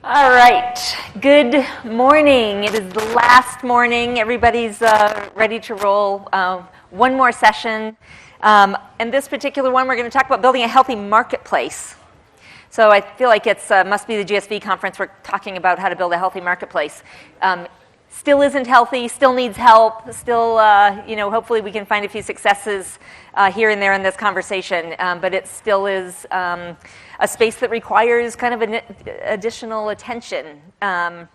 All right, good morning. It is the last morning. Everybody's ready to roll. One more session. And this particular one, we're going to talk about building a healthy marketplace. So I feel like it must be the GSV conference. We're talking about how to build a healthy marketplace. Still isn't healthy, still needs help, still, hopefully we can find a few successes here and there in this conversation, but it still is a space that requires kind of an additional attention. And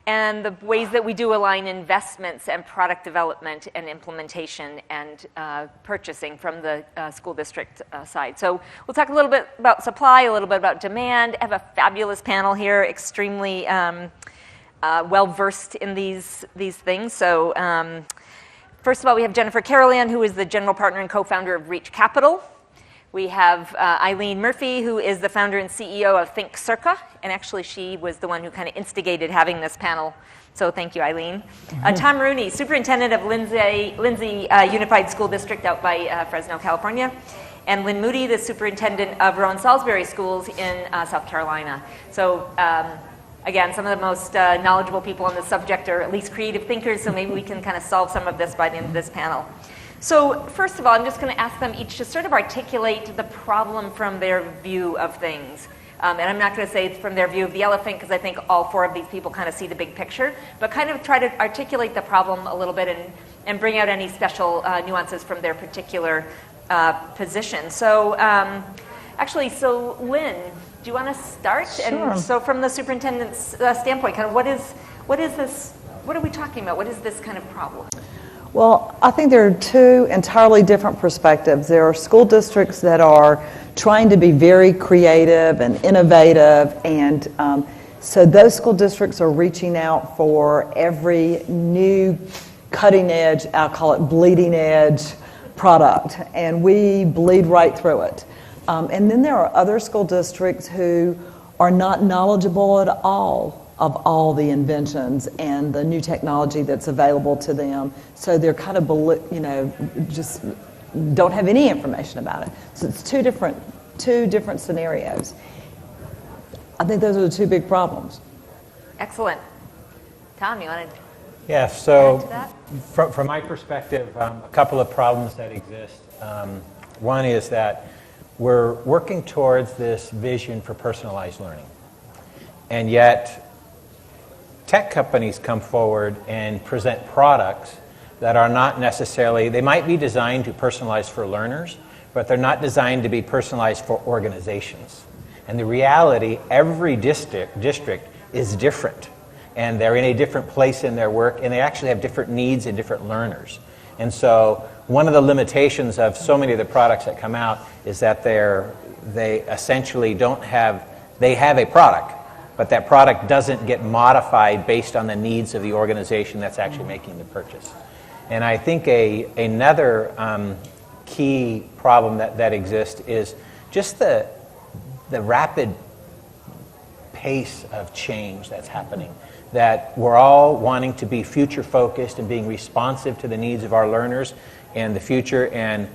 the ways that we do align investments and product development and implementation and purchasing from the school district side. So we'll talk a little bit about supply, a little bit about demand. I have a fabulous panel here, extremely well-versed in these things. So first of all, we have Jennifer Carolan, who is the general partner and co-founder of Reach Capital. We have Eileen Murphy, who is the founder and CEO of ThinkCERCA, and actually she was the one who kind of instigated having this panel. So thank you, Eileen. Tom Rooney, superintendent of Lindsay Unified School District out by Fresno, California. And Lynn Moody, the superintendent of Rowan-Salisbury schools in South Carolina. So again, some of the most knowledgeable people on the subject are at least creative thinkers, so maybe we can kind of solve some of this by the end of this panel. So first of all, I'm just going to ask them each to sort of articulate the problem from their view of things. And I'm not going to say it's from their view of the elephant, because I think all four of these people kind of see the big picture, but kind of try to articulate the problem a little bit and bring out any special nuances from their particular position. So so Lynn, do you want to start? Sure. And so from the superintendent's standpoint, kind of what is this, what are we talking about? What is this kind of problem? Well, I think there are two entirely different perspectives. There are school districts that are trying to be very creative and innovative, and so those school districts are reaching out for every new cutting edge, I'll call it bleeding edge product, and we bleed right through it. And then there are other school districts who are not knowledgeable at all of all the inventions and the new technology that's available to them. So they're kind of, just don't have any information about it. So it's two different scenarios. I think those are the two big problems. Excellent. Tom, you want to Yeah, so add to that? From my perspective, a couple of problems that exist. One is that we're working towards this vision for personalized learning. And yet, tech companies come forward and present products that are not necessarily, they might be designed to personalize for learners, but they're not designed to be personalized for organizations. And the reality, every district is different. And they're in a different place in their work, and they actually have different needs and different learners. And so one of the limitations of so many of the products that come out is that they essentially they have a product, but that product doesn't get modified based on the needs of the organization that's actually making the purchase. And I think another key problem that exists is just the rapid pace of change that's happening. That we're all wanting to be future focused and being responsive to the needs of our learners and the future, and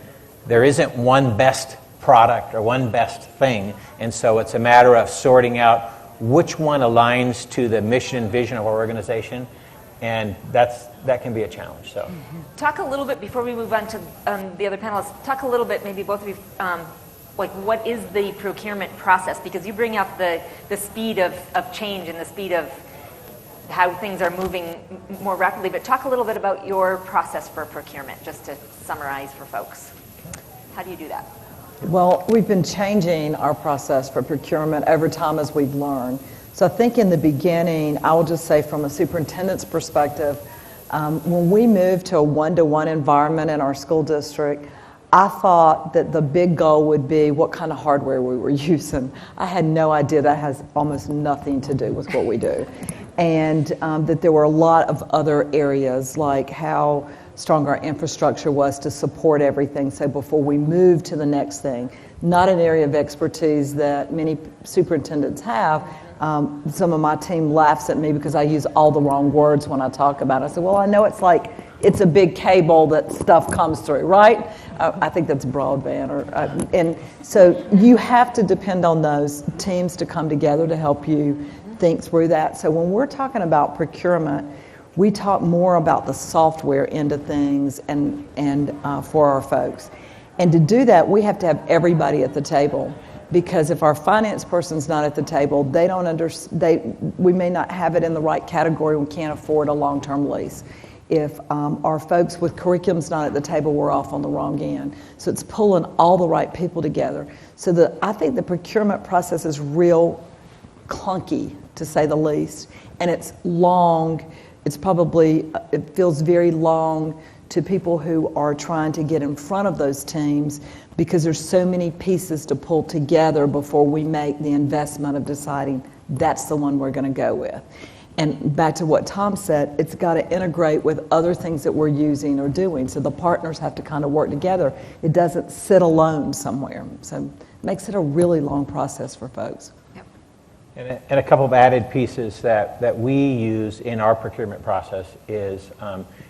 there isn't one best product or one best thing, and so it's a matter of sorting out which one aligns to the mission and vision of our organization, and that can be a challenge. So, talk a little bit before we move on to the other panelists. Talk a little bit, maybe both of you, like what is the procurement process? Because you bring up the speed of change and the speed of how things are moving more rapidly, but talk a little bit about your process for procurement, just to summarize for folks. How do you do that? Well, we've been changing our process for procurement over time as we've learned. So I think in the beginning, I will just say from a superintendent's perspective, when we moved to a one-to-one environment in our school district, I thought that the big goal would be what kind of hardware we were using. I had no idea that has almost nothing to do with what we do. And that there were a lot of other areas, like how strong our infrastructure was to support everything. So before we moved to the next thing, not an area of expertise that many superintendents have. Some of my team laughs at me because I use all the wrong words when I talk about it. I said, well, I know it's a big cable that stuff comes through, right? I think that's broadband. And so you have to depend on those teams to come together to help you think through that. So when we're talking about procurement, we talk more about the software end of things and for our folks. And to do that, we have to have everybody at the table, because if our finance person's not at the table, we may not have it in the right category. We can't afford a long-term lease. If our folks with curriculum's not at the table, we're off on the wrong end. So it's pulling all the right people together. So I think the procurement process is real clunky, to say the least, and it's long. It feels very long to people who are trying to get in front of those teams, because there's so many pieces to pull together before we make the investment of deciding that's the one we're going to go with. And back to what Tom said, it's got to integrate with other things that we're using or doing. So the partners have to kind of work together. It doesn't sit alone somewhere. So it makes it a really long process for folks. And a couple of added pieces that we use in our procurement process is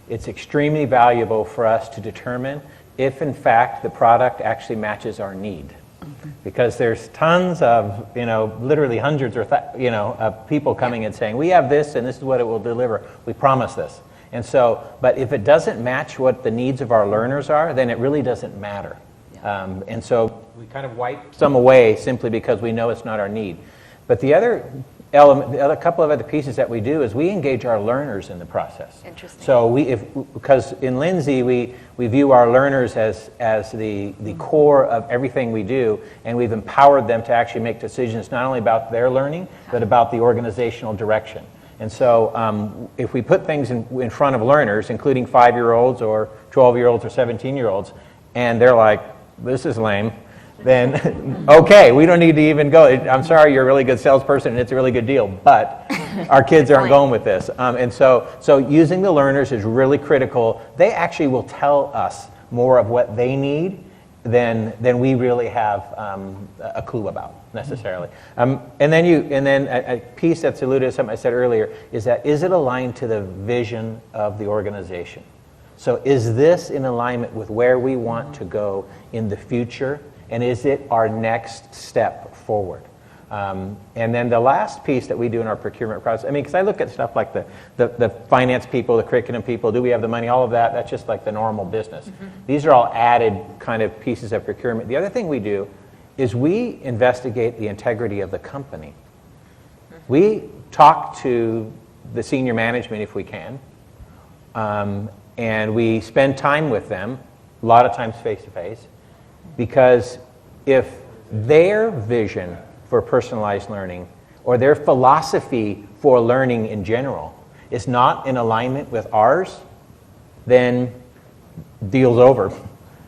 it's extremely valuable for us to determine if, in fact, the product actually matches our need. Mm-hmm. Because there's tons of, literally hundreds of people coming and saying, we have this and this is what it will deliver. We promise this. And so, but if it doesn't match what the needs of our learners are, then it really doesn't matter. Yeah. And so we kind of wipe some away simply because we know it's not our need. But the other element, the other couple of other pieces that we do is we engage our learners in the process. Interesting. So because in Lindsay we view our learners as the core of everything we do, and we've empowered them to actually make decisions not only about their learning but about the organizational direction. And so if we put things in front of learners, including 5-year-olds or 12-year-olds or 17-year-olds, and they're like, this is lame, then okay, we don't need to even go. I'm sorry, you're a really good salesperson and it's a really good deal, but our kids aren't going with this. And so using the learners is really critical. They actually will tell us more of what they need than we really have a clue about necessarily. And then a piece that's alluded to something I said earlier is it aligned to the vision of the organization? So is this in alignment with where we want to go in the future? And is it our next step forward? And then the last piece that we do in our procurement process, because I look at stuff like the finance people, the curriculum people, do we have the money, all of that, that's just like the normal business. Mm-hmm. These are all added kind of pieces of procurement. The other thing we do is we investigate the integrity of the company. Mm-hmm. We talk to the senior management if we can, and we spend time with them, a lot of times face-to-face, because if their vision for personalized learning or their philosophy for learning in general is not in alignment with ours, then deal's over.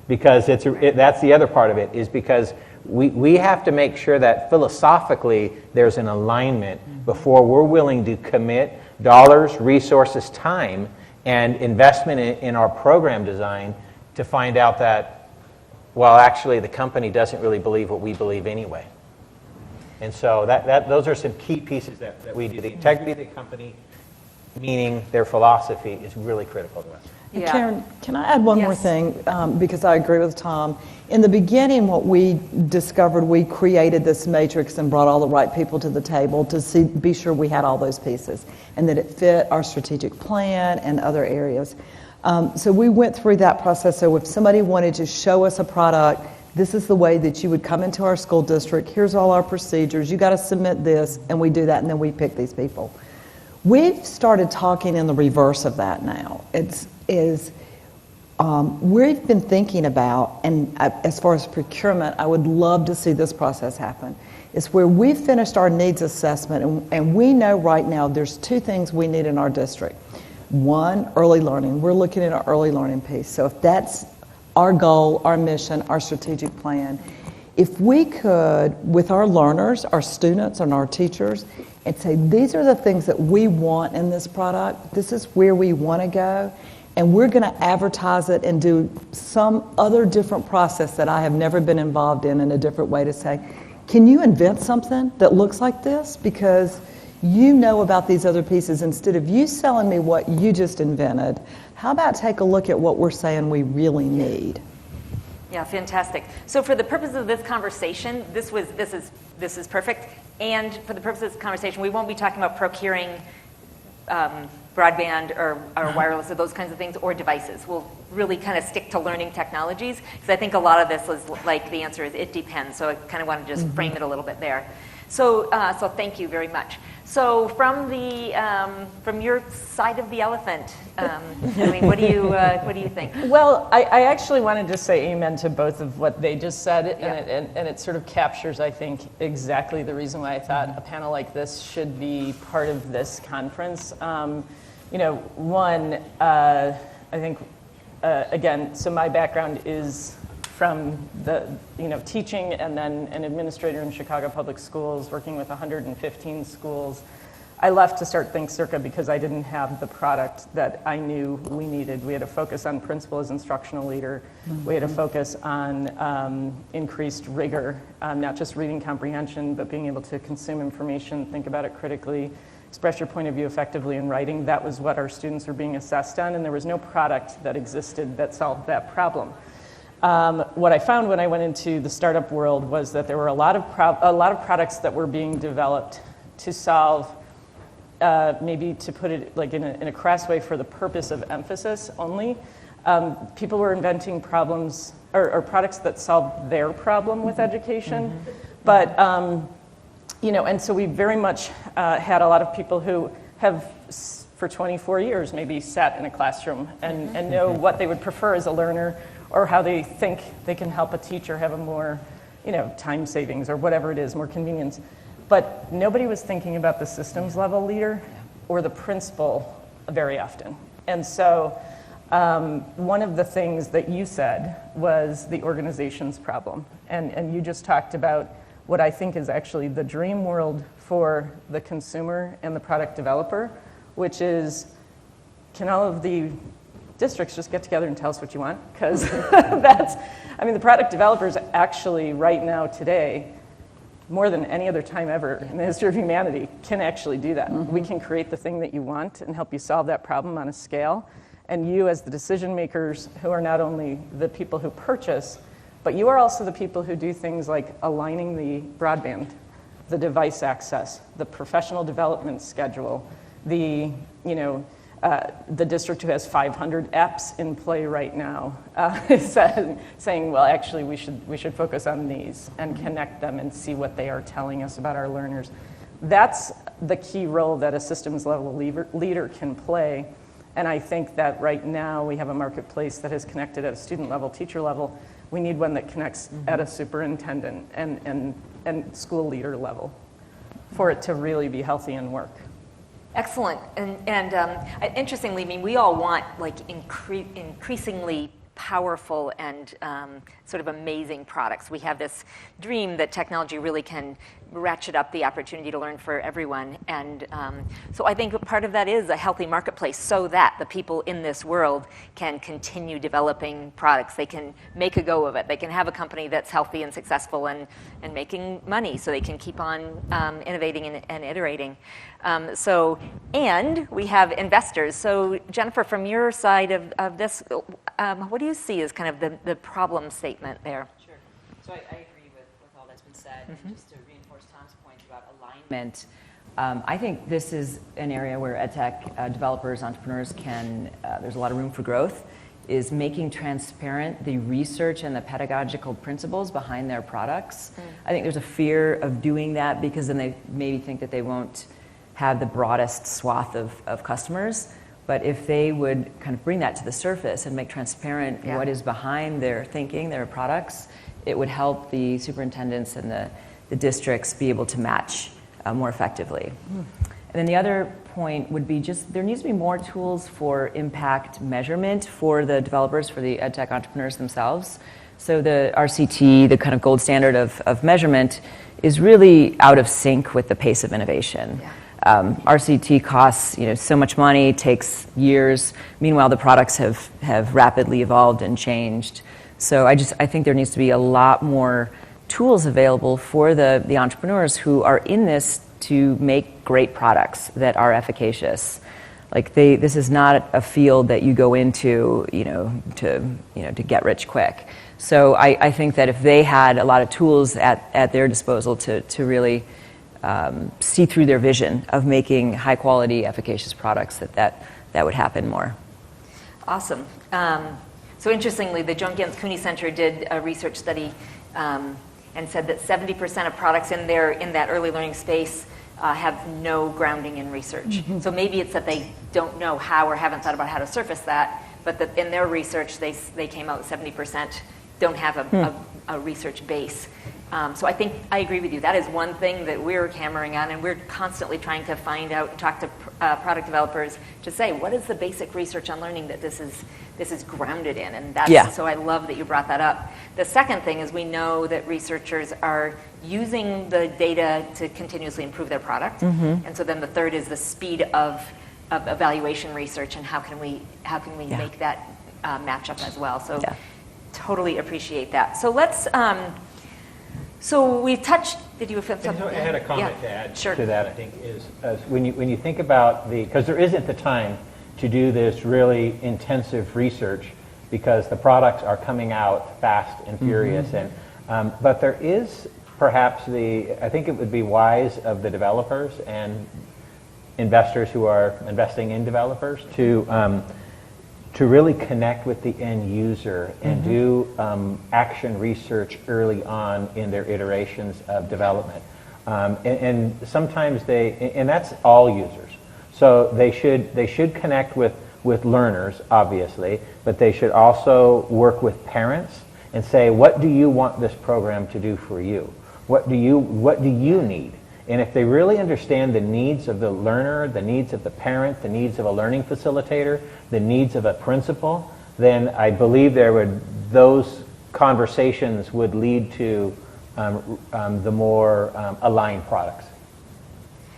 Because that's the other part of it, is because we have to make sure that philosophically there's an alignment before we're willing to commit dollars, resources, time, and investment in our program design to find out that, well, actually, the company doesn't really believe what we believe anyway. And so those are some key pieces that we do. The integrity of the company, meaning their philosophy, is really critical to us. Yeah. Karen, can I add one more thing? Because I agree with Tom. In the beginning, what we discovered, we created this matrix and brought all the right people to the table to be sure we had all those pieces and that it fit our strategic plan and other areas. So we went through that process. So if somebody wanted to show us a product, this is the way that you would come into our school district. Here's all our procedures. You got to submit this, and we do that, and then we pick these people. We've started talking in the reverse of that now. We've been thinking about, and as far as procurement, I would love to see this process happen. It's where we've finished our needs assessment, and we know right now there's 2 things we need in our district. One, early learning. We're looking at our early learning piece. So if that's our goal, our mission, our strategic plan, if we could, with our learners, our students, and our teachers, and say, these are the things that we want in this product, this is where we want to go, and we're going to advertise it and do some other different process that I have never been involved in a different way to say, can you invent something that looks like this? Because you know about these other pieces. Instead of you selling me what you just invented, how about take a look at what we're saying we really need? Yeah, fantastic. So for the purpose of this conversation, this is perfect. And for the purpose of this conversation, we won't be talking about procuring broadband or wireless or those kinds of things or devices. We'll really kind of stick to learning technologies because I think a lot of this is like the answer is it depends. So I kind of want to just frame it a little bit there. So thank you very much. So from your side of the elephant, Eileen, what do you think? Well, I actually wanted to say amen to both of what they just said, Yeah. and it sort of captures, I think, exactly the reason why I thought a panel like this should be part of this conference. One, I think, again, so my background is from the teaching and then an administrator in Chicago Public Schools, working with 115 schools. I left to start ThinkCERCA because I didn't have the product that I knew we needed. We had to focus on principal as instructional leader. We had to focus on increased rigor, not just reading comprehension, but being able to consume information, think about it critically, express your point of view effectively in writing. That was what our students were being assessed on, and there was no product that existed that solved that problem. What I found when I went into the startup world was that there were a lot of products that were being developed to solve, maybe to put it like in a crass way, for the purpose of emphasis only. People were inventing problems or products that solved their problem with education, but and so we very much had a lot of people who have for 24 years maybe sat in a classroom and know what they would prefer as a learner, or how they think they can help a teacher have a more, time savings or whatever it is, more convenience. But nobody was thinking about the systems level leader or the principal very often. And so one of the things that you said was the organization's problem. And you just talked about what I think is actually the dream world for the consumer and the product developer, which is, can all of the districts just get together and tell us what you want? Because the product developers actually right now today, more than any other time ever in the history of humanity, can actually do that. We can create the thing that you want and help you solve that problem on a scale. And you as the decision makers, who are not only the people who purchase, but you are also the people who do things like aligning the broadband, the device access, the professional development schedule, the district who has 500 apps in play right now is saying, well, actually, we should focus on these and connect them and see what they are telling us about our learners. That's the key role that a systems level leader can play. And I think that right now we have a marketplace that is connected at a student level, teacher level. We need one that connects at a superintendent and school leader level for it to really be healthy and work. Excellent. And interestingly, we all want increasingly powerful and sort of amazing products. We have this dream that technology really can ratchet up the opportunity to learn for everyone. And so I think part of that is a healthy marketplace so that the people in this world can continue developing products. They can make a go of it. They can have a company that's healthy and successful and making money so they can keep on innovating and iterating. And we have investors. So Jennifer, from your side of this, what do you see as kind of the problem statement there? Sure. So I agree with all that's been said. And just to reinforce Tom's point about alignment, I think this is an area where EdTech developers, entrepreneurs can, there's a lot of room for growth, is making transparent the research and the pedagogical principles behind their products. I think there's a fear of doing that because then they maybe think that they won't have the broadest swath of customers. But if they would kind of bring that to the surface and make transparent what is behind their thinking, their products, it would help the superintendents and the districts be able to match more effectively. And then the other point would be just there needs to be more tools for impact measurement for the developers, for the EdTech entrepreneurs themselves. So the RCT, the kind of gold standard of measurement, is really out of sync with the pace of innovation. RCT costs so much money, takes years. Meanwhile, the products have rapidly evolved and changed. So I think there needs to be a lot more tools available for the entrepreneurs who are in this to make great products that are efficacious. This is not a field that you go into to get rich quick. So I think that if they had a lot of tools at their disposal to really see through their vision of making high quality, efficacious products, that would happen more. Awesome. So interestingly, the Joan Ganz Cooney Center did a research study and said that 70% of products in that early learning space have no grounding in research. So maybe it's that they don't know how or haven't thought about how to surface that, but that in their research they came out with 70% don't have a research base. So I think I agree with you. That is one thing that we're hammering on, and we're constantly trying to find out and talk to product developers to say, what is the basic research on learning that this is grounded in? And that's, so I love that you brought that up. The second thing is we know that researchers are using the data to continuously improve their product. And so then the third is the speed of evaluation research, and how can we make that match up as well. So totally appreciate that. So let's. So we touched. Did you have something? I had a comment to add Sure. to that. I think is when you think about because there isn't the time to do this really intensive research because the products are coming out fast and furious, and but there is perhaps I think it would be wise of the developers and investors who are investing in developers to really connect with the end user and do action research early on in their iterations of development. And sometimes and that's all users. So they should connect with learners, obviously, but they should also work with parents and say, what do you want this program to do for you? What do you need? And if they really understand the needs of the learner, the needs of the parent, the needs of a learning facilitator, the needs of a principal, then I believe those conversations would lead to the more aligned products.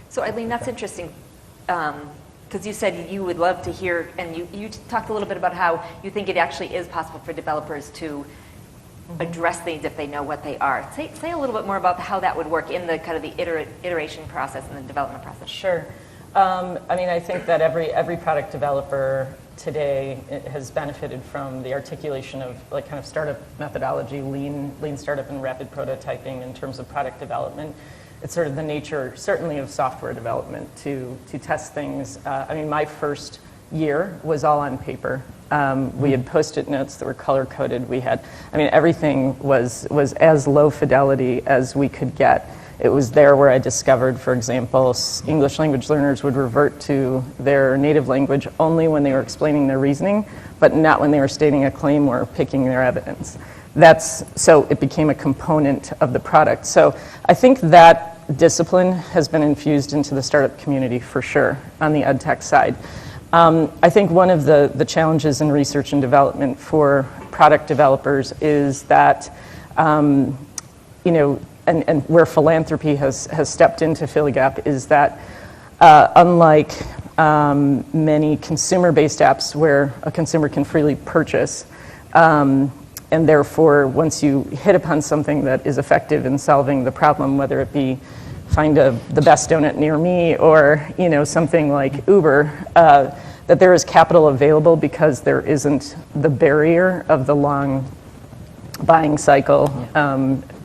So Eileen, that's interesting, because you said you would love to hear, and you talked a little bit about how you think it actually is possible for developers to address things if they know what they are. Say a little bit more about how that would work in the kind of the iteration process and the development process. Sure. I mean, I think that every product developer today has benefited from the articulation of like kind of startup methodology, lean startup and rapid prototyping in terms of product development. It's sort of the nature, certainly, of software development to test things. I mean, my first year was all on paper. We had Post-it notes that were color-coded. Everything was as low fidelity as we could get. It was there where I discovered, for example, English language learners would revert to their native language only when they were explaining their reasoning, but not when they were stating a claim or picking their evidence. So it became a component of the product. So I think that discipline has been infused into the startup community for sure on the ed tech side. I think one of the challenges in research and development for product developers is that, and where philanthropy has stepped in to fill a gap is that unlike many consumer-based apps where a consumer can freely purchase, and therefore once you hit upon something that is effective in solving the problem, whether it be find the best donut near me or something like Uber, that there is capital available because there isn't the barrier of the long buying cycle,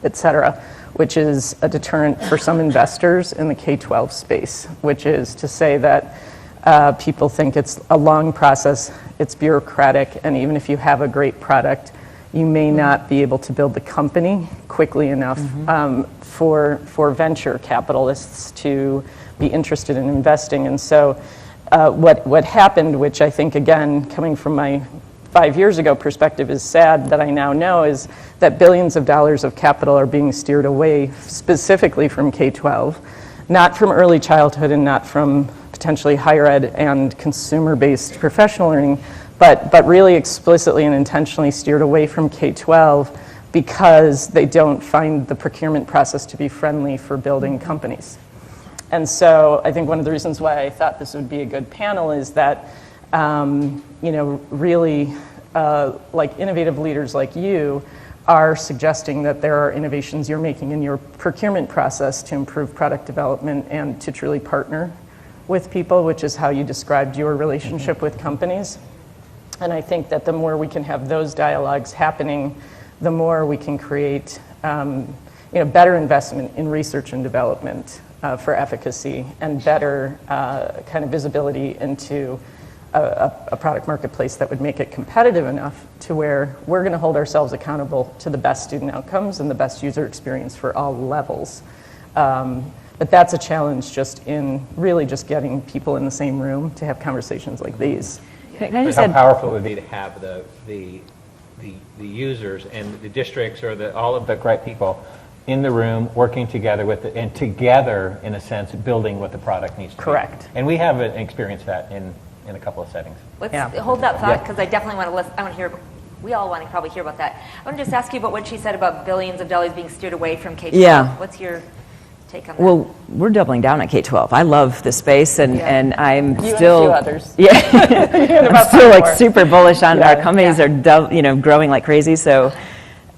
et cetera, which is a deterrent for some investors in the K-12 space, which is to say that people think it's a long process, it's bureaucratic, and even if you have a great product, you may not be able to build the company quickly enough for venture capitalists to be interested in investing. And so what happened, which I think, again, coming from my 5 years ago perspective is sad that I now know, is that billions of dollars of capital are being steered away specifically from K-12, not from early childhood and not from potentially higher ed and consumer-based professional learning, but really explicitly and intentionally steered away from K-12 because they don't find the procurement process to be friendly for building companies. And so I think one of the reasons why I thought this would be a good panel is that, really like innovative leaders like you are suggesting that there are innovations you're making in your procurement process to improve product development and to truly partner with people, which is how you described your relationship with companies. And I think that the more we can have those dialogues happening, the more we can create better investment in research and development for efficacy and better kind of visibility into a product marketplace that would make it competitive enough to where we're going to hold ourselves accountable to the best student outcomes and the best user experience for all levels. But that's a challenge just in really just getting people in the same room to have conversations like these. Can I just How add, powerful it would be to have the users and the districts or all of the right people in the room working together with it, and together, in a sense, building what the product needs to be. Correct. And we have experienced that in a couple of settings. Let's Yeah. hold that thought, because I definitely want to listen. I want to hear. We all want to probably hear about that. I want to just ask you about what she said about billions of dollars being steered away from K-12. Yeah. What's your take on that? well, we're doubling down on K-12. I love this space, and I'm You still, and a few others. yeah, And I'm about still five like more. super bullish on our companies Yeah. are growing like crazy. So,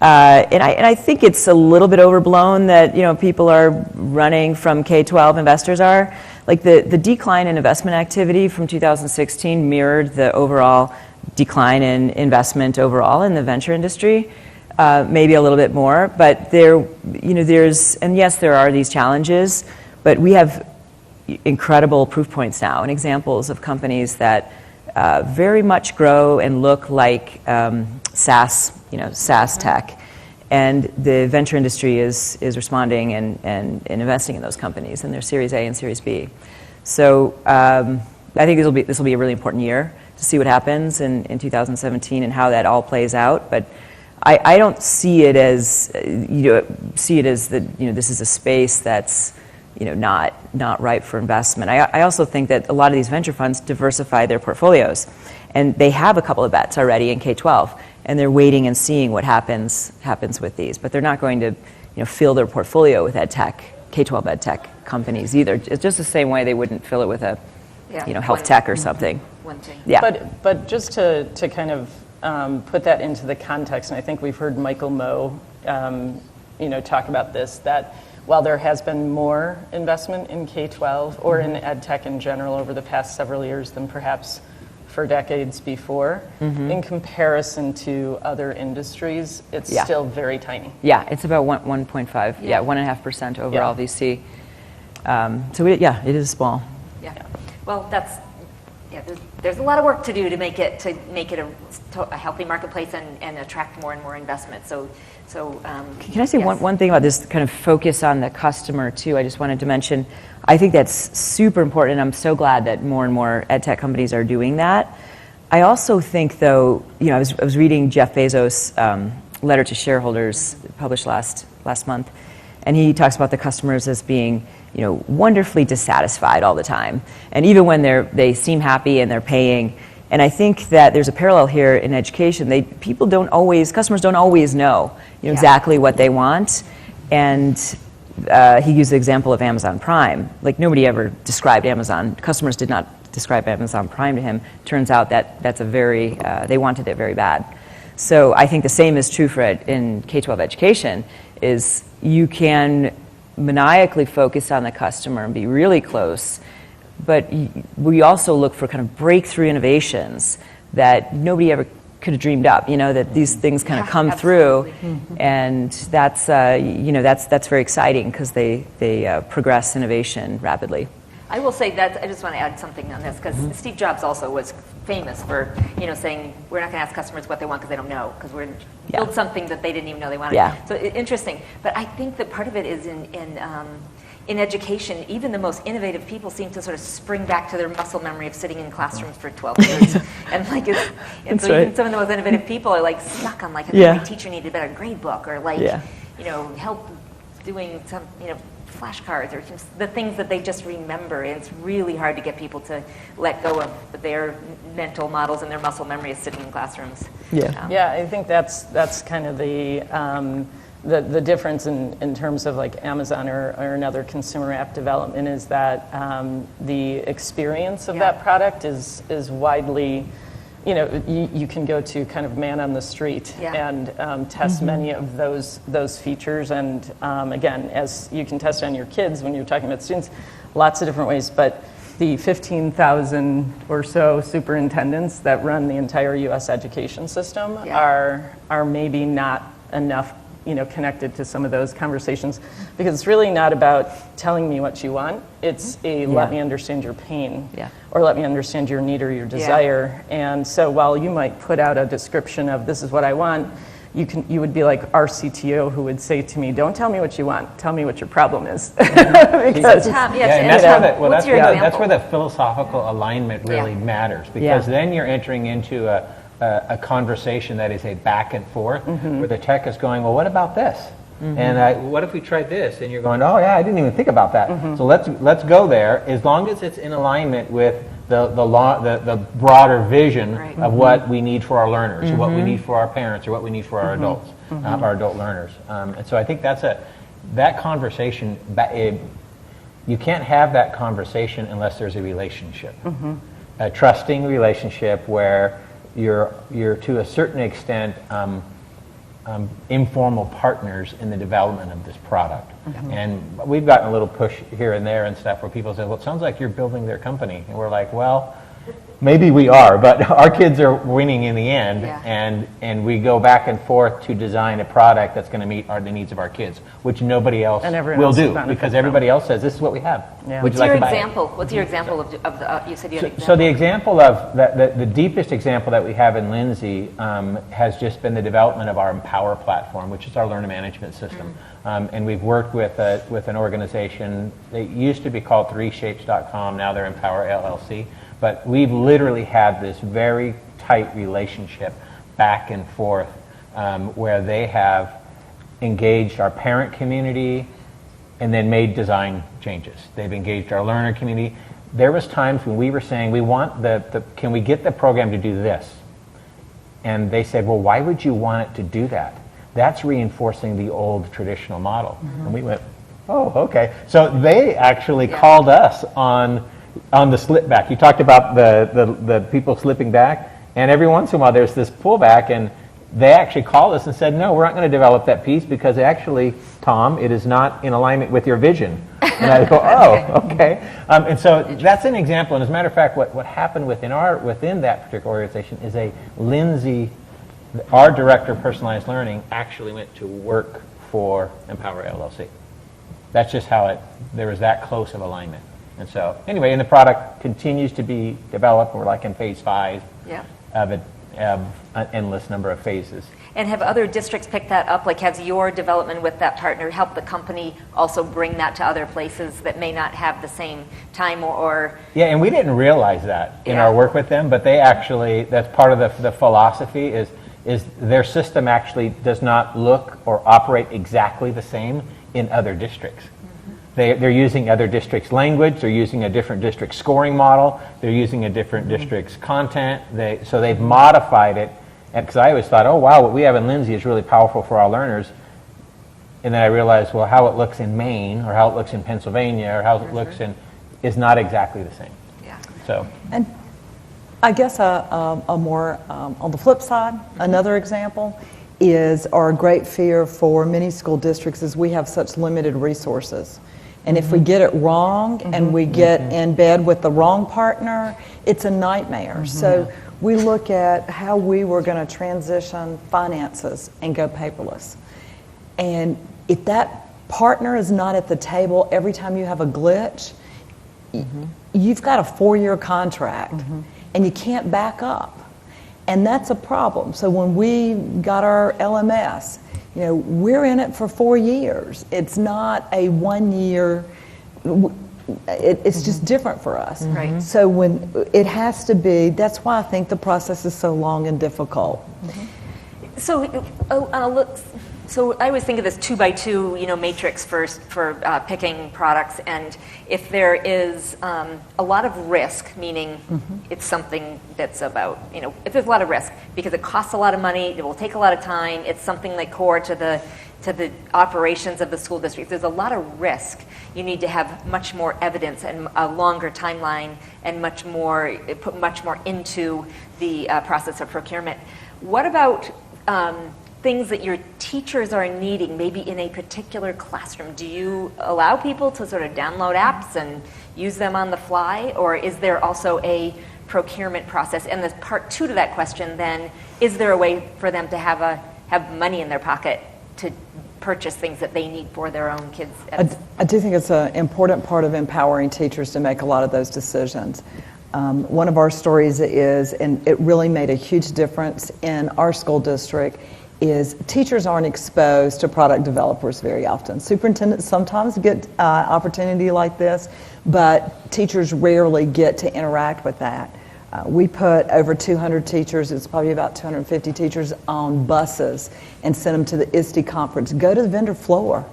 and I think it's a little bit overblown that people are running from K-12. Investors are like the decline in investment activity from 2016 mirrored the overall decline in investment overall in the venture industry. Maybe a little bit more, but there's, and yes, there are these challenges, but we have incredible proof points now and examples of companies that very much grow and look like SaaS tech, and the venture industry is responding and investing in those companies in their Series A and Series B. So I think this will be a really important year to see what happens in 2017 and how that all plays out, but. I don't see it as that this is a space that's not ripe for investment. I also think that a lot of these venture funds diversify their portfolios, and they have a couple of bets already in K-12, and they're waiting and seeing what happens with these. But they're not going to fill their portfolio with K-12 ed tech companies either. It's just the same way they wouldn't fill it with a health tech or something. One thing. Yeah. But just to kind of put that into the context, and I think we've heard Michael Moe, talk about this, that while there has been more investment in K-12 or in ed tech in general over the past several years than perhaps for decades before, in comparison to other industries, it's still very tiny. Yeah, it's about 1.5, 1.5% overall VC. So it is small. Yeah. Well, there's a lot of work to do to make it a healthy marketplace and attract more and more investment. So can I say yes. one thing about this kind of focus on the customer too? I just wanted to mention, I think that's super important, and I'm so glad that more and more ed tech companies are doing that. I also think, though, I was reading Jeff Bezos' letter to shareholders published last month, and he talks about the customers as being wonderfully dissatisfied all the time, and even when they seem happy and they're paying. And I think that there's a parallel here in education. Customers don't always know exactly what they want. And he used the example of Amazon Prime. Like, nobody ever described Amazon. Customers did not describe Amazon Prime to him. Turns out that they wanted it very bad. So I think the same is true in K-12 education, is you can maniacally focus on the customer and be really close, but we also look for kind of breakthrough innovations that nobody ever could have dreamed up, that these things kind of come through, and that's very exciting because they progress innovation rapidly. I will say that I just want to add something on this, because Steve Jobs also was famous for saying we're not going to ask customers what they want because they don't know, because we're going to build something that they didn't even know they wanted. Yeah. So interesting. But I think that part of it is in education, even the most innovative people seem to sort of spring back to their muscle memory of sitting in classrooms for 12 years. And so even some of the most innovative people are like stuck on like, my teacher needed a better grade book, or help doing some, flashcards, or just the things that they just remember. And it's really hard to get people to let go of their mental models and their muscle memory of sitting in classrooms. Yeah, I think that's kind of the difference in terms of like Amazon or another consumer app development, is that the experience of that product is widely, you can go to kind of man on the street and test many of those features. And again, as you can test on your kids when you're talking about students, lots of different ways. But the 15,000 or so superintendents that run the entire U.S. education system are maybe not enough connected to some of those conversations, because it's really not about telling me what you want. It's let me understand your pain, or let me understand your need or your desire. And so while you might put out a description of this is what I want, you would be like our CTO who would say to me, don't tell me what you want, tell me what your problem is. Because, that's where the philosophical alignment really matters, because then you're entering into a conversation that is a back and forth, where the tech is going, well, what about this? And what if we tried this? And you're going, oh yeah, I didn't even think about that. So let's go there, as long as it's in alignment with the broader vision of what we need for our learners, or what we need for our parents, or what we need for our adults, our adult learners. And so I think that conversation, you can't have that conversation unless there's a relationship, a trusting relationship where you're to a certain extent informal partners in the development of this product. And we've gotten a little push here and there and stuff where people say, well, it sounds like you're building their company. And we're like, well, maybe we are, but our kids are winning in the end, and we go back and forth to design a product that's going to meet the needs of our kids, which nobody else will do, because everybody else says, this is what we have. What's your example? What's your example of the, you said you had an example? So the example of, the deepest example that we have in Lindsay has just been the development of our Empower platform, which is our learner management system. And we've worked with an organization, they used to be called 3shapes.com, now they're Empower LLC. But we've literally had this very tight relationship back and forth where they have engaged our parent community and then made design changes. They've engaged our learner community. There was times when we were saying, we want can we get the program to do this? And they said, well, why would you want it to do that? That's reinforcing the old traditional model. And we went, oh, okay. So they actually called us on the slip back. You talked about the people slipping back, and every once in a while there's this pullback, and they actually called us and said, no, we're not going to develop that piece because actually, Tom, it is not in alignment with your vision. And I go, oh, okay. And so that's an example. And as a matter of fact, what happened within that particular organization is Lindsay, our director of personalized learning, actually went to work for Empower LLC. That's just how there was that close of alignment. And so, anyway, and the product continues to be developed. We're like in phase 5 of an endless number of phases. And have other districts picked that up? Like, has your development with that partner helped the company also bring that to other places that may not have the same time or... Yeah, and we didn't realize that in our work with them, but they actually, that's part of the philosophy is their system actually does not look or operate exactly the same in other districts. They're using other districts' language, they're using a different district scoring model, they're using a different district's content, so they've modified it, because I always thought, oh wow, what we have in Lindsay is really powerful for our learners, and then I realized, well, how it looks in Maine, or how it looks in Pennsylvania, or how it looks is not exactly the same. So. And I guess a more, on the flip side, another example is our great fear for many school districts is we have such limited resources. And if we get it wrong and we get in bed with the wrong partner, it's a nightmare. So we look at how we were going to transition finances and go paperless. And if that partner is not at the table every time you have a glitch, you've got a 4-year contract and you can't back up. And that's a problem. So when we got our LMS, we're in it for 4 years. It's not a 1 year, it's just different for us. Right. So when it has to be, that's why I think the process is so long and difficult. So I always think of this 2x2, matrix first for picking products, and if there is a lot of risk, meaning it's something that's about, if there's a lot of risk because it costs a lot of money, it will take a lot of time, it's something like core to the operations of the school district. There's a lot of risk. You need to have much more evidence and a longer timeline and put much more into the process of procurement. What about things that your teachers are needing, maybe in a particular classroom? Do you allow people to sort of download apps and use them on the fly, or is there also a procurement process? And the part 2 to that question then, is there a way for them to have money in their pocket to purchase things that they need for their own kids. I do think it's an important part of empowering teachers to make a lot of those decisions. One of our stories is, and it really made a huge difference in our school district, is teachers aren't exposed to product developers very often. Superintendents sometimes get opportunity like this, but teachers rarely get to interact with that. We put over 200 teachers, it's probably about 250 teachers, on buses and sent them to the ISTE conference. Go to the vendor floor,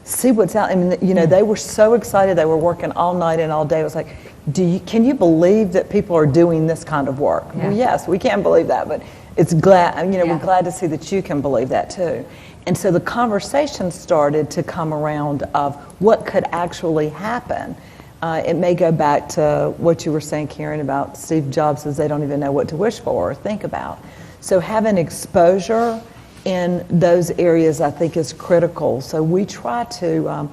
see what's out. I mean, you know, they were so excited. They were working all night and all day. It was like, can you believe that people are doing this kind of work? Yeah. Well, yes, we can believe that, but it's glad, you know, we're glad to see that you can believe that too. And so the conversation started to come around of what could actually happen. It may go back to what you were saying, Karen, about Steve Jobs says they don't even know what to wish for or think about. So having exposure in those areas, I think, is critical. So we try to,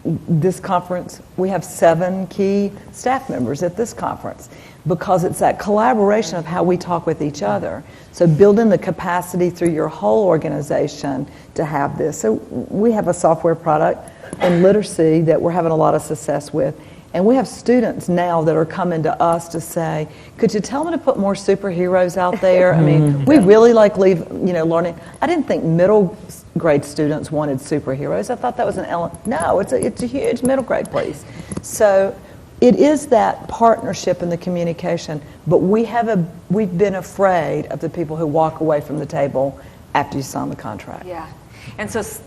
this conference, we have 7 key staff members at this conference because it's that collaboration of how we talk with each other. So building the capacity through your whole organization to have this. So we have a software product in literacy that we're having a lot of success with. And we have students now that are coming to us to say, could you tell them to put more superheroes out there? I mean, we really learning. I didn't think middle grade students wanted superheroes. I thought that was an element. No, it's a huge middle grade piece. So it is that partnership and the communication, but we've been afraid of the people who walk away from the table after you sign the contract. Yeah. And so it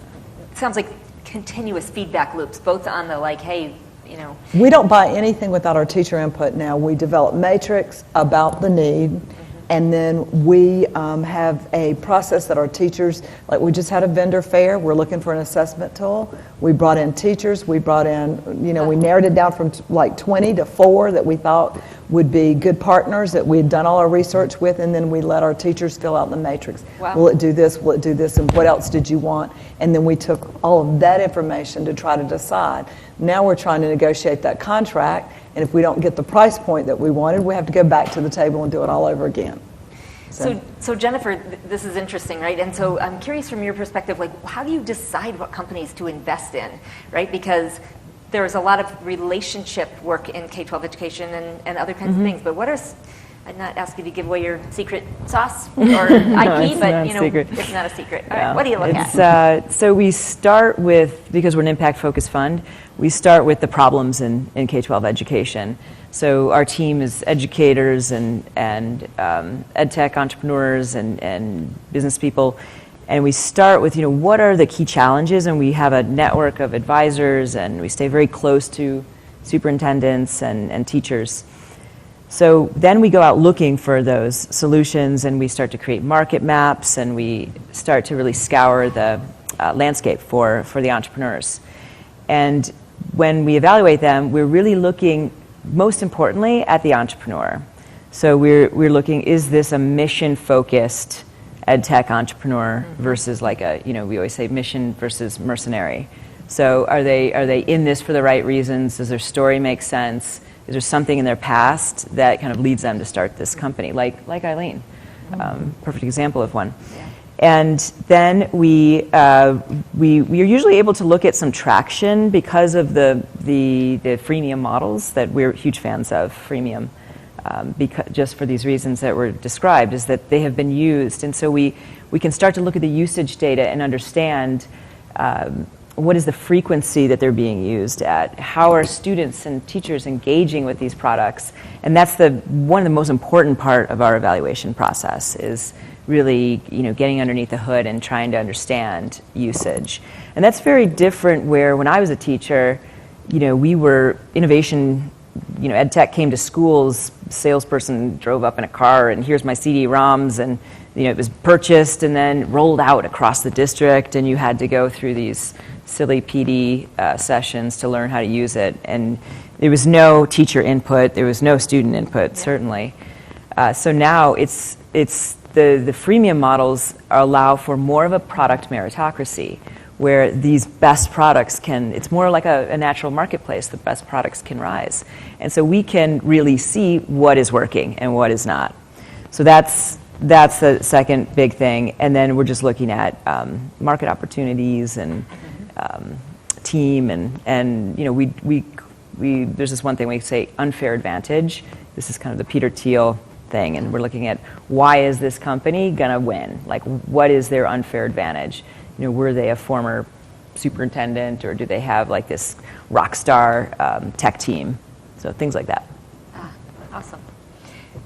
sounds like continuous feedback loops, both on the like, hey, you know. We don't buy anything without our teacher input now. We develop matrix about the need, and then we have a process that our teachers, like we just had a vendor fair, we're looking for an assessment tool. We brought in teachers, we brought in, we narrowed it down from like 20 to 4 that we thought would be good partners that we had done all our research with, and then we let our teachers fill out the matrix. Wow. Will it do this, will it do this, and what else did you want? And then we took all of that information to try to decide. Now we're trying to negotiate that contract, and if we don't get the price point that we wanted, we have to go back to the table and do it all over again. So Jennifer, this is interesting, right? And so I'm curious from your perspective, like, how do you decide what companies to invest in, right? Because there's a lot of relationship work in K-12 education and other kinds of things, but I'm not asking you to give away your secret sauce or IP, but it's not a secret. All right, what do you look at? So we start with, because we're an impact-focused fund, we start with the problems in K-12 education. So our team is educators and ed tech entrepreneurs and business people, and we start with what are the key challenges, and we have a network of advisors, and we stay very close to superintendents and teachers. So then we go out looking for those solutions, and we start to create market maps, and we start to really scour the landscape for the entrepreneurs. And when we evaluate them, we're really looking, most importantly, at the entrepreneur. So we're looking, is this a mission-focused ed tech entrepreneur versus like we always say mission versus mercenary. So are they in this for the right reasons? Does their story make sense? Is there something in their past that kind of leads them to start this company, like Eileen, perfect example of one. Yeah. And then we are usually able to look at some traction because of the freemium models that we're huge fans of. Freemium, because just for these reasons that were described, is that they have been used, and so we can start to look at the usage data and understand what is the frequency that they're being used at, how are students and teachers engaging with these products, and that's one of the most important part of our evaluation process is really getting underneath the hood and trying to understand usage. And that's very different where when I was a teacher, we were innovation, ed tech came to schools, salesperson drove up in a car and here's my CD-ROMs, and it was purchased and then rolled out across the district, and you had to go through these silly PD sessions to learn how to use it. And there was no teacher input, there was no student input, certainly. So now it's the freemium models allow for more of a product meritocracy, where these best products it's more like a natural marketplace, the best products can rise. And so we can really see what is working and what is not. So that's that's the second big thing. And then we're just looking at market opportunities and team and we there's this one thing we say, unfair advantage. This is kind of the Peter Thiel thing, and we're looking at why is this company gonna win? Like, what is their unfair advantage? Were they a former superintendent, or do they have like this rock star tech team? So things like that. Awesome.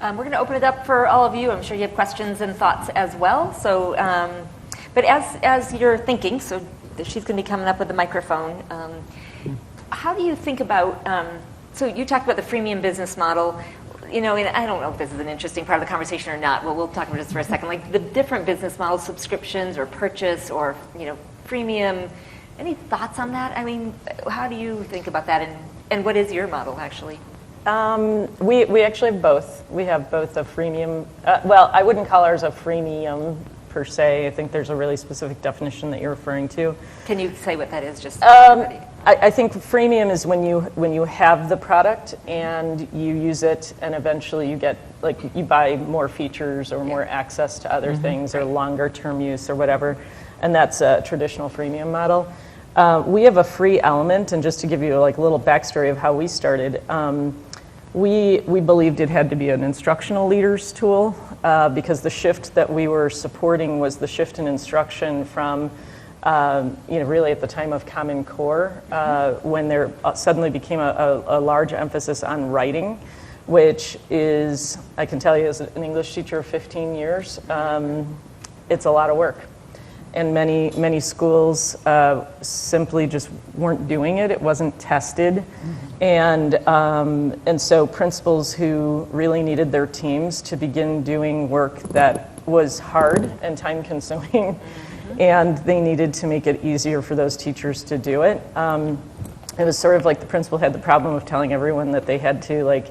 We're going to open it up for all of you. I'm sure you have questions and thoughts as well. So, but as you're thinking, so she's going to be coming up with the microphone. How do you think about? So you talked about the freemium business model. And I don't know if this is an interesting part of the conversation or not. Well, we'll talk about this for a second. Like the different business models, subscriptions or purchase or freemium. Any thoughts on that? I mean, how do you think about that? And what is your model actually? We actually have both. We have both a freemium. Well, I wouldn't call ours a freemium per se. I think there's a really specific definition that you're referring to. Can you say what that is? Just I think freemium is when you have the product and you use it, and eventually you get you buy more features or more access to other things or longer term use or whatever, and that's a traditional freemium model. We have a free element, and just to give you a little backstory of how we started, we believed it had to be an instructional leaders tool because the shift that we were supporting was the shift in instruction from really at the time of Common Core, when there suddenly became a large emphasis on writing, which is, I can tell you as an English teacher of 15 years, it's a lot of work. And many schools simply just weren't doing it. It wasn't tested. And so principals who really needed their teams to begin doing work that was hard and time consuming, and they needed to make it easier for those teachers to do it. It was sort of like the principal had the problem of telling everyone that they had to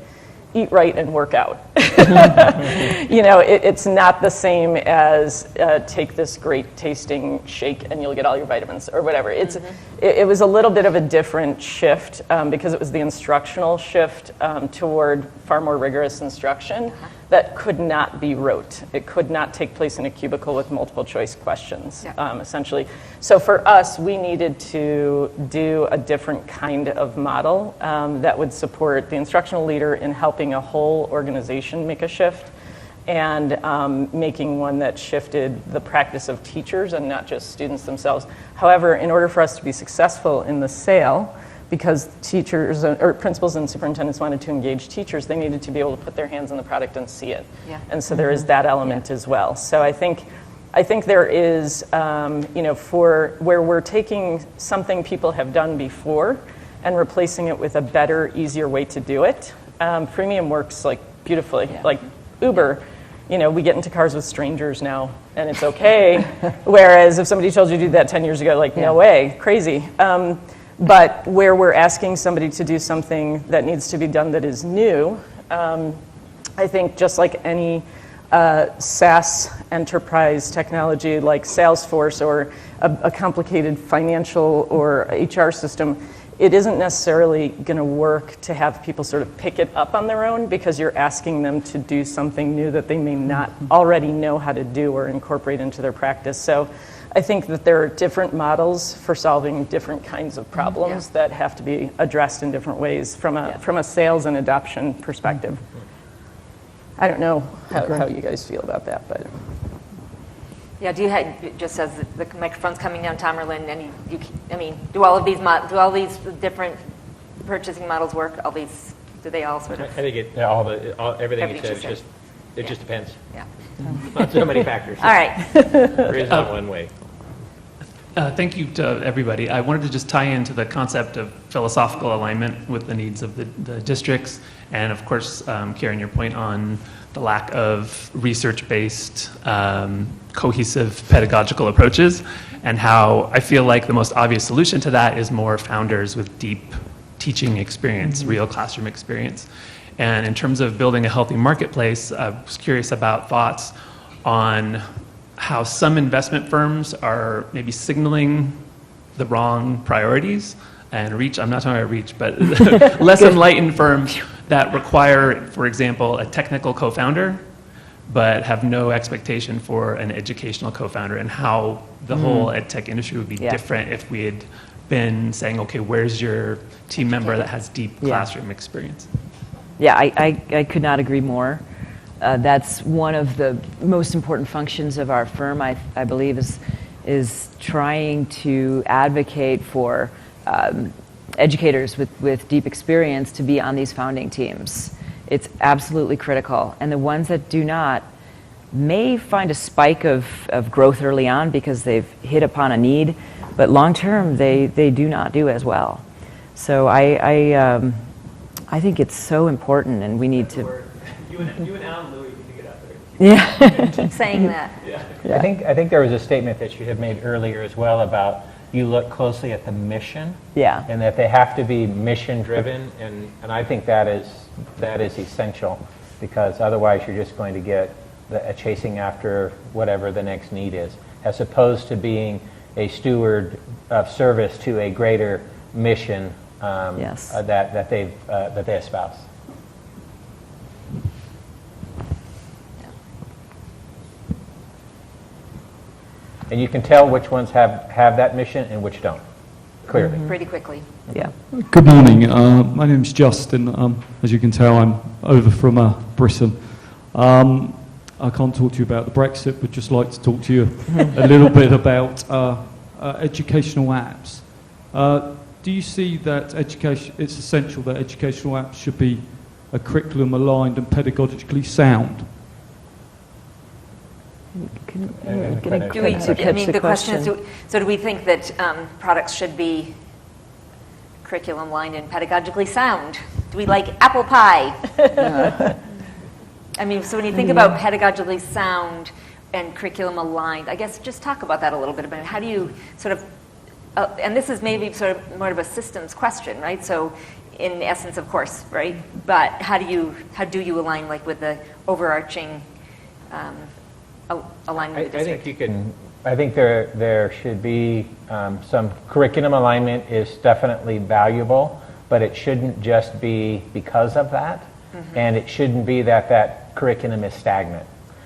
eat right and work out. It's not the same as take this great tasting shake and you'll get all your vitamins or whatever. It was a little bit of a different shift because it was the instructional shift toward far more rigorous instruction that could not be rote. It could not take place in a cubicle with multiple choice questions, essentially. So for us, we needed to do a different kind of model that would support the instructional leader in helping a whole organization make a shift and making one that shifted the practice of teachers and not just students themselves. However, in order for us to be successful in the sale, because teachers or principals and superintendents wanted to engage teachers, they needed to be able to put their hands on the product and see it. And so there is that element as well. So I think there is, for where we're taking something people have done before and replacing it with a better, easier way to do it. Freemium works beautifully. Like Uber, we get into cars with strangers now, and it's okay. Whereas if somebody told you to do that 10 years ago, no way, crazy. But where we're asking somebody to do something that needs to be done that is new, I think just like any SaaS enterprise technology like Salesforce or a complicated financial or HR system, it isn't necessarily going to work to have people sort of pick it up on their own because you're asking them to do something new that they may not already know how to do or incorporate into their practice. So I think that there are different models for solving different kinds of problems that have to be addressed in different ways from a sales and adoption perspective. I don't know how you guys feel about that, but yeah. Do you have, just as the microphone's coming down, Tom or Lynn? Do all these different purchasing models work? Do they all sort of? I think everything you said just depends. Yeah. On so many factors. All right. There is not one way. Thank you to everybody. I wanted to just tie into the concept of philosophical alignment with the needs of the districts, and of course, Karen, your point on the lack of research-based, cohesive pedagogical approaches, and how I feel like the most obvious solution to that is more founders with deep teaching experience, real classroom experience. And in terms of building a healthy marketplace, I was curious about thoughts on how some investment firms are maybe signaling the wrong priorities and reach, I'm not talking about reach, but less enlightened firms that require, for example, a technical co-founder but have no expectation for an educational co-founder, and how the whole ed tech industry would be different if we had been saying, okay, where's your team member that has deep classroom experience? Yeah, I could not agree more. That's one of the most important functions of our firm, I believe, is trying to advocate for educators with deep experience to be on these founding teams. It's absolutely critical. And the ones that do not may find a spike of growth early on because they've hit upon a need, but long term they do not do as well. So I think it's so important, and we need to. You and Alan Louie need to get out there. Yeah. Keep saying that. I think there was a statement that you had made earlier as well about you look closely at the mission, and that they have to be mission driven, and I think that is essential, because otherwise you're just going to get a chasing after whatever the next need is, as opposed to being a steward of service to a greater mission that they espouse. And you can tell which ones have that mission and which don't, clearly. Pretty quickly. Yeah. Good morning. My name's Justin. As you can tell, I'm over from Britain. I can't talk to you about the Brexit, but just like to talk to you a little bit about educational apps. Do you see that it's essential that educational apps should be curriculum aligned and pedagogically sound? The question is, so do we think that products should be curriculum aligned and pedagogically sound? Do we like apple pie? I mean, so when you think about pedagogically sound and curriculum aligned, I guess just talk about that a little bit. About how do you sort of, and this is maybe sort of more of a systems question, right? So in essence, of course, right? But how do you align like with the overarching alignment? I think there should be some curriculum alignment is definitely valuable, but it shouldn't just be because of that, and it shouldn't be that curriculum is stagnant.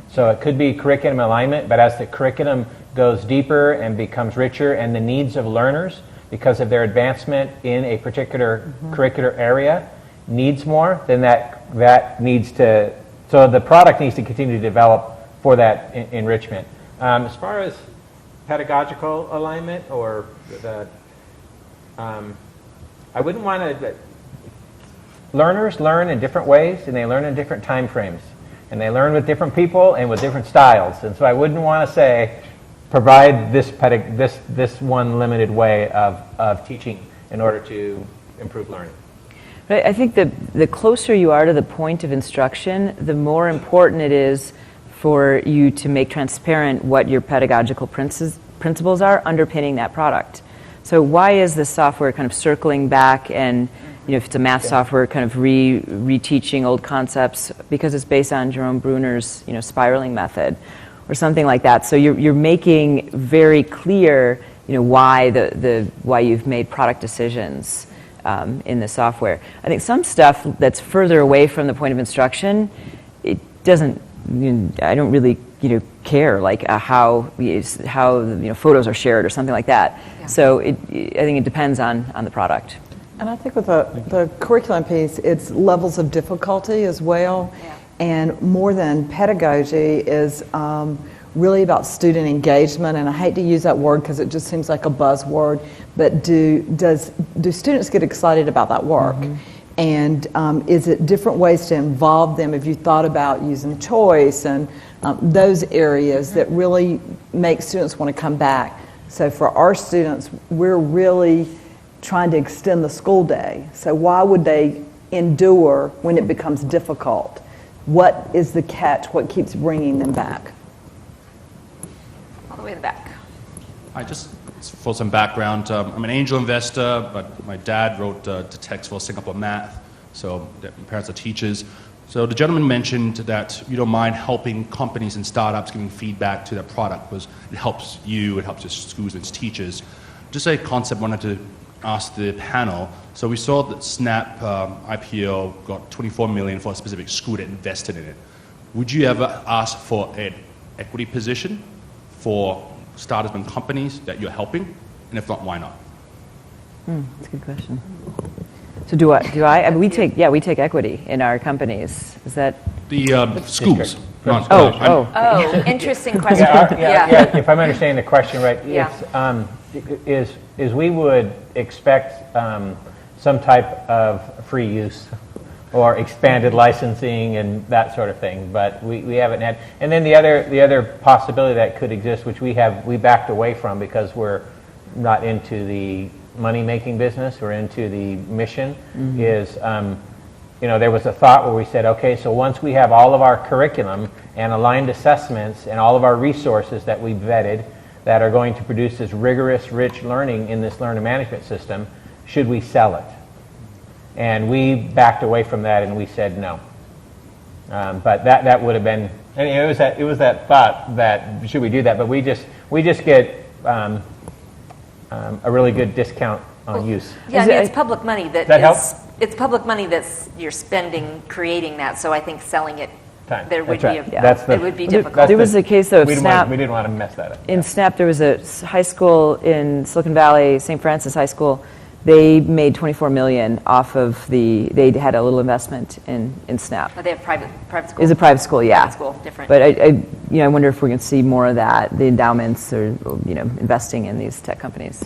So it could be curriculum alignment, but as the curriculum goes deeper and becomes richer, and the needs of learners, because of their advancement in a particular curricular area, needs more, then that needs to, so the product needs to continue to develop for that enrichment. As far as pedagogical alignment, or I wouldn't want to. Learners learn in different ways, and they learn in different time frames, and they learn with different people and with different styles. And so I wouldn't want to say provide this one limited way of teaching in order to improve learning. But I think the closer you are to the point of instruction, the more important it is for you to make transparent what your pedagogical principles are underpinning that product. So why is this software kind of circling back and, if it's a math software, kind of reteaching old concepts because it's based on Jerome Bruner's, spiraling method or something like that. So you're making very clear, why you've made product decisions in the software. I think some stuff that's further away from the point of instruction, it doesn't. I don't really, care like how photos are shared or something like that. Yeah. So I think it depends on the product. And I think with the curriculum piece, it's levels of difficulty as well. Yeah. And more than pedagogy is really about student engagement. And I hate to use that word because it just seems like a buzzword, but do students get excited about that work? And is it different ways to involve them? If you thought about using choice and those areas that really make students want to come back. So for our students, we're really trying to extend the school day. So why would they endure when it becomes difficult? What is the catch? What keeps bringing them back? All the way to the back. Just for some background, I'm an angel investor, but my dad wrote the text for Singapore Math, so my parents are teachers. So the gentleman mentioned that you don't mind helping companies and startups giving feedback to their product because it helps you, it helps your schools and its teachers. Just a concept I wanted to ask the panel. So we saw that Snap IPO got $24 million for a specific school that invested in it. would you ever ask for an equity position for startups and companies that you're helping? And if not, why not? That's a good question. So do I? I mean, we take equity in our companies. Is that? The schools. Interesting question. If I'm understanding the question right, is we would expect some type of free use or expanded licensing and that sort of thing, but we haven't had. And then the other possibility that could exist, which we backed away from because we're not into the money-making business, we're into the mission, is there was a thought where we said, okay, so once we have all of our curriculum and aligned assessments and all of our resources that we vetted that are going to produce this rigorous, rich learning in this learner management system, should we sell it? And we backed away from that and we said no. But that would have been, and it was that thought that should we do that? But we just get a really good discount on use. Yeah, I mean, it's public money that help? It's public money that's you're spending creating that. So I think selling it, there would That's be right. it would be difficult. There was a case though of SNAP. We didn't want to mess that up. In SNAP, there was a high school in Silicon Valley, St. Francis High School. They made $24 million off of they had a little investment in SNAP. But they have private school. It's a private school, yeah. Private school, different. But I wonder if we're going to see more of that, the endowments or investing in these tech companies.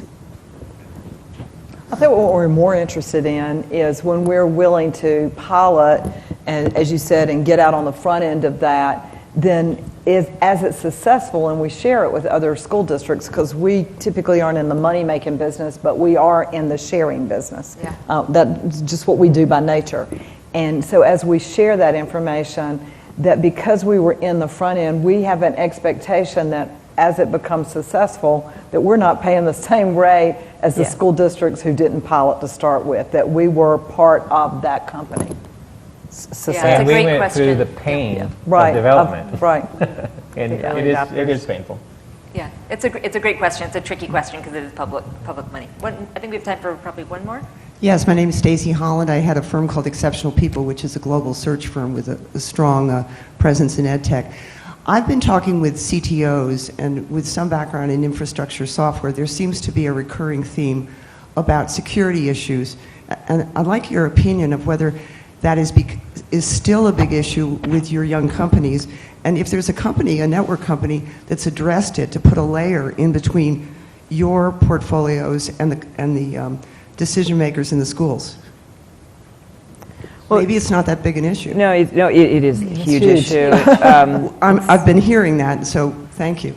I think what we're more interested in is when we're willing to pilot and, as you said, and get out on the front end of that, then as it's successful and we share it with other school districts, because we typically aren't in the money-making business, but we are in the sharing business. Yeah. That's just what we do by nature. And so as we share that information, that because we were in the front end, we have an expectation that as it becomes successful, that we're not paying the same rate as the school districts who didn't pilot to start with, that we were part of that company. Yeah, and we went through the pain of development. Right. And it is painful. Yeah, it's a great question. It's a tricky question because it is public money. I think we have time for probably one more. Yes, my name is Stacy Holland. I had a firm called Exceptional People, which is a global search firm with a strong presence in ed tech. I've been talking with CTOs and with some background in infrastructure software. There seems to be a recurring theme about security issues. And I'd like your opinion of whether that is still a big issue with your young companies. And if there's a network company, that's addressed it to put a layer in between your portfolios and the decision makers in the schools. Well, maybe it's not that big an issue. No, it is a huge issue. I've been hearing that, so thank you.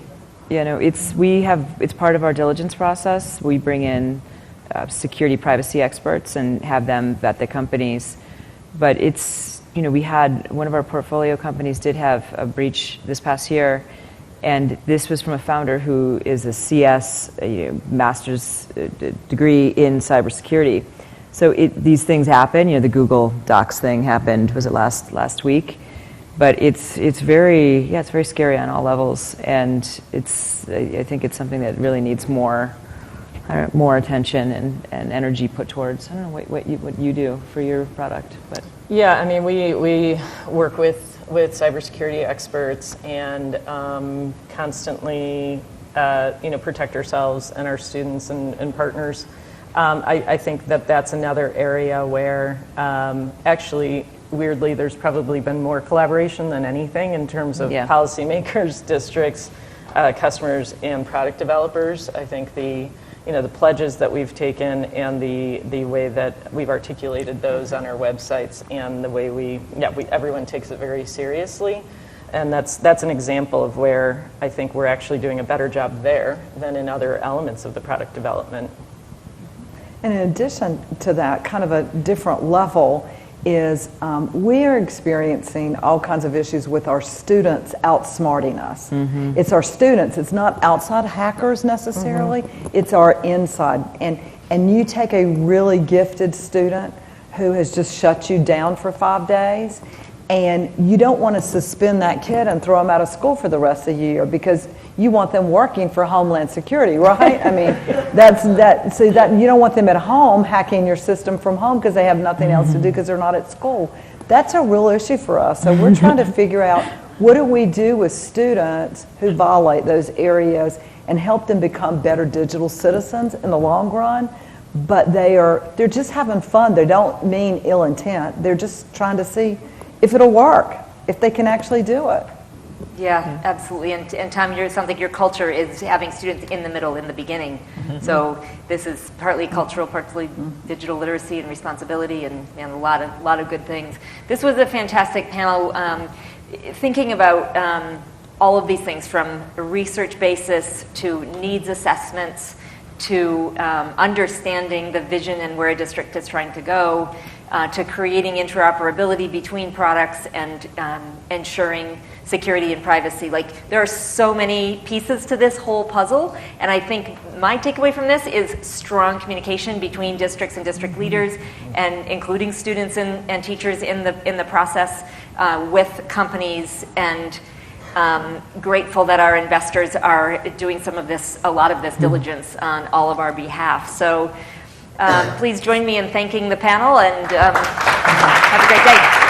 It's part of our diligence process. We bring in security privacy experts and have them vet the companies. But we had one of our portfolio companies did have a breach this past year, and this was from a founder who is a CS, master's degree in cybersecurity. So these things happen. The Google Docs thing happened. Was it last week? But it's very scary on all levels, and I think it's something that really needs more attention and energy put towards. I don't know what you do for your product, but yeah, I mean we work with cybersecurity experts and constantly protect ourselves and our students and partners. I think that's another area where actually, weirdly, there's probably been more collaboration than anything in terms of policymakers, districts, customers, and product developers. I think the pledges that we've taken and the way that we've articulated those on our websites and the way everyone takes it very seriously. And that's an example of where I think we're actually doing a better job there than in other elements of the product development. And in addition to that, kind of a different level is we are experiencing all kinds of issues with our students outsmarting us. Mm-hmm. It's our students. It's not outside hackers necessarily. Mm-hmm. It's our inside. And you take a really gifted student who has just shut you down for 5 days, and you don't want to suspend that kid and throw them out of school for the rest of the year because you want them working for Homeland Security, right? I mean, so you don't want them at home hacking your system from home because they have nothing else to do because they're not at school. That's a real issue for us. So we're trying to figure out, what do we do with students who violate those areas and help them become better digital citizens in the long run? But they're just having fun. They don't mean ill intent. They're just trying to see if it'll work, if they can actually do it. Yeah, absolutely. And Tom, it sounds like your culture is having students in the middle, in the beginning. So this is partly cultural, partly digital literacy and responsibility, and a lot of good things. This was a fantastic panel, thinking about all of these things, from a research basis to needs assessments to understanding the vision and where a district is trying to go, to creating interoperability between products and ensuring security and privacy. Like, there are so many pieces to this whole puzzle, and I think my takeaway from this is strong communication between districts and district leaders, and including students and teachers in the process, with companies, and grateful that our investors are doing a lot of this diligence on all of our behalf. So please join me in thanking the panel, and have a great day.